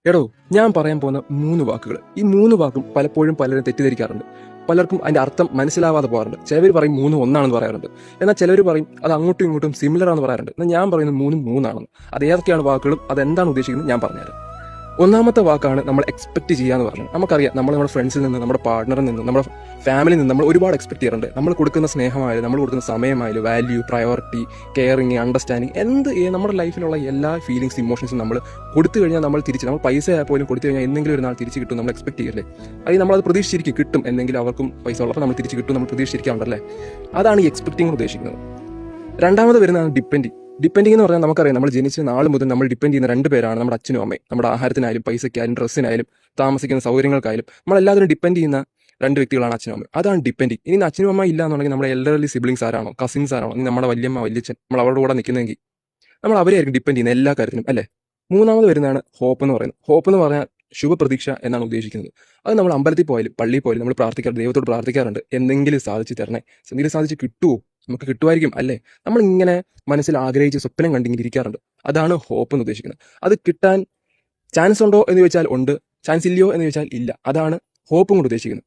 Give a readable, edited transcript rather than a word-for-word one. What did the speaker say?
എടോ, ഞാൻ പറയാൻ പോകുന്ന 3 വാക്കുകൾ. ഈ 3 വാക്കും പലപ്പോഴും പലരും തെറ്റിദ്ധരിക്കാറുണ്ട്. പലർക്കും അതിന്റെ അർത്ഥം മനസ്സിലാവാതെ പോകാറുണ്ട്. ചിലവർ പറയും 3 ഒന്നാണെന്ന് പറയാറുണ്ട്. എന്നാൽ ചിലവർ പറയും അത് അങ്ങോട്ടും ഇങ്ങോട്ടും സിമിലർ ആണെന്ന് പറയാറുണ്ട്. എന്നാൽ ഞാൻ പറയുന്നത് 3 മൂന്നാണെന്ന്. അത് ഏതൊക്കെയാണ് വാക്കുകളും അതെന്താണ് ഉദ്ദേശിക്കുന്നത് ഞാൻ പറഞ്ഞുതരാം. ഒന്നാമത്തെ വാക്കാണ് നമ്മൾ എക്സ്പെക്ട് ചെയ്യാന്ന് പറഞ്ഞത്. നമുക്കറിയാം, നമ്മൾ നമ്മുടെ ഫ്രണ്ട്സിൽ നിന്ന്, നമ്മുടെ പാർട്ണറിൽ നിന്ന്, നമ്മുടെ ഫാമിലിയിൽ നിന്ന് നമ്മൾ ഒരുപാട് എക്സ്പെക്ട് ചെയ്യാറുണ്ട്. നമ്മൾ കൊടുക്കുന്ന സ്നേഹമായാലും നമ്മൾ കൊടുക്കുന്ന സമയമായാലും വാല്യൂ, പ്രയോറിറ്റി, കെയറിങ്, അണ്ടർസ്റ്റാൻഡിങ്, നമ്മുടെ ലൈഫിലുള്ള എല്ലാ ഫീലിങ്സ്, ഇമോഷൻസും നമ്മൾ കൊടുത്തു കഴിഞ്ഞാൽ നമ്മൾ പൈസ പോലും കൊടുത്തു കഴിഞ്ഞാൽ എന്തെങ്കിലും ഒരു നാൾ തിരിച്ച് കിട്ടും നമ്മൾ എക്സ്പെക്ട് ചെയ്യല്ലേ. അത് നമ്മളത് പ്രതീക്ഷിച്ചിരിക്കും, കിട്ടും, എന്തെങ്കിലും അവർക്കും പൈസ ഉള്ളപ്പോൾ നമ്മൾ തിരിച്ച് കിട്ടും, നമ്മൾ പ്രതീക്ഷിച്ചിരിക്കാറുണ്ടല്ലേ. അതാണ് ഈ എക്സ്പെക്ടിങ് ഉദ്ദേശിക്കുന്നത്. രണ്ടാമത് വരുന്നതാണ് ഡിപ്പെൻഡിങ് എന്ന് പറഞ്ഞാൽ നമുക്കറിയാം, നമ്മൾ ജനിച്ച നാൾ മുതൽ നമ്മൾ ഡിപ്പെൻഡ് ചെയ്യുന്ന 2 പേരാണ് നമ്മുടെ അച്ഛനും അമ്മയും. നമ്മുടെ ആഹാരത്തിനായാലും പൈസയ്ക്കായാലും ഡ്രസ്സിനായാലും താമസിക്കുന്ന സൗകര്യങ്ങൾക്കായാലും നമ്മളെല്ലാവരും ഡിപ്പെൻഡ് ചെയ്യുന്ന 2 വ്യക്തികളാണ് അച്ഛനും അമ്മയും. അതാണ് ഡിപ്പെൻഡിങ്. ഇനി അച്ഛനും അമ്മ ഇല്ല എന്നുണ്ടെങ്കിൽ നമ്മുടെ എൽഡർലി സിബ്ലിങ്സ് ആരാണോ, കസിൻസ് ആരാണോ, ഇനി നമ്മുടെ വല്യമ്മ, വല്യച്ഛൻ, നമ്മൾ അവരുടെ കൂടെ നിൽക്കുന്നെങ്കിൽ നമ്മൾ അവരെയായിരിക്കും ഡിപ്പെൻഡ് ചെയ്യുന്ന എല്ലാ കാര്യത്തിനും, അല്ലേ. മൂന്നാമത് വരുന്നതാണ് ഹോപ്പ് എന്ന് പറയുന്നത്. ഹോപ്പ് എന്ന് പറഞ്ഞാൽ ശുഭപ്രതീക്ഷ എന്നാണ് ഉദ്ദേശിക്കുന്നത്. അത് നമ്മൾ അമ്പലത്തിൽ പോയാലും പള്ളിയിൽ പോയാലും നമ്മൾ ദൈവത്തോട് പ്രാർത്ഥിക്കാറുണ്ട്, എന്തെങ്കിലും സാധിച്ചു തരണേ, എന്തെങ്കിലും സാധിച്ച് കിട്ടുമോ, നമുക്ക് കിട്ടുമായിരിക്കും, അല്ലേ. നമ്മളിങ്ങനെ മനസ്സിൽ ആഗ്രഹിച്ച് സ്വപ്നം കണ്ടിങ്ങനെ ഇരിക്കാറുണ്ട്. അതാണ് ഹോപ്പ് എന്ന് ഉദ്ദേശിക്കുന്നത്. അത് കിട്ടാൻ ചാൻസ് ഉണ്ടോ എന്ന് ചോദിച്ചാൽ ഉണ്ട്, ചാൻസ് ഇല്ലയോ എന്ന് ചോദിച്ചാൽ ഇല്ല. അതാണ് ഹോപ്പും കൊണ്ട് ഉദ്ദേശിക്കുന്നത്.